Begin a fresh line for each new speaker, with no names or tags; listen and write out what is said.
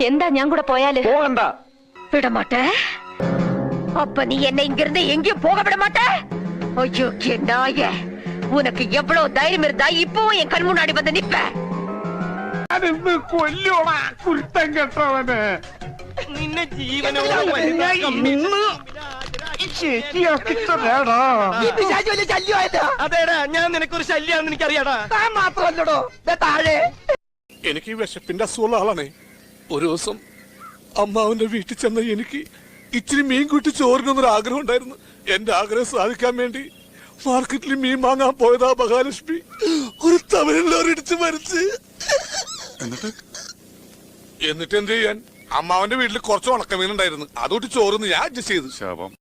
എന്താ ഞാൻ കൂടെ പോയാല്?
போகண்டா.
விட மாட்டேன். அப்ப நீ என்ன இங்க இருந்து எங்கேயும் போக விட மாட்ட? ஐயோ நாயே, உனக்கு எவ்வளவு தைரியம் இருந்தா இப்பவும் என் கண் முன்னாடி வந்து நிப்ப?
ഞാനിന്ന് കൊല്ലോടാ കുരുത്തം കെട്ടവന്.
നിന്നെ ജീവനോട്
ശരിയാക്കിട്ടേടാ.
അതേടാ, ഞാൻ നിനക്കൊരു ശല്യാന്ന് എനിക്കറിയാടാ.
മാത്രല്ലടോ താഴെ.
എനിക്ക് വിശപ്പിന്റെ അസുഖമുള്ള ആളാണേ. ഒരു ദിവസം അമ്മാവന്റെ വീട്ടിൽ ചെന്ന എനിക്ക് ഇച്ചിരി മീൻ കൂട്ടി ചോറിനൊന്നൊരു ആഗ്രഹം ഉണ്ടായിരുന്നു. എന്റെ ആഗ്രഹം സാധിക്കാൻ വേണ്ടി മാർക്കറ്റിൽ മീൻ വാങ്ങാൻ പോയതാ മഹാലക്ഷ്മി ഒരു തമിഴിലോരിടിച്ച് മരിച്ച്. എന്നിട്ട് എന്ത് ചെയ്യാൻ, അമ്മാവന്റെ വീട്ടിൽ കുറച്ച് ഉണക്കമീൻ ഉണ്ടായിരുന്നു, അതുകൊണ്ട് ചോറിന്ന് ഞാൻ അഡ്ജസ്റ്റ് ചെയ്തു.
ശാപം.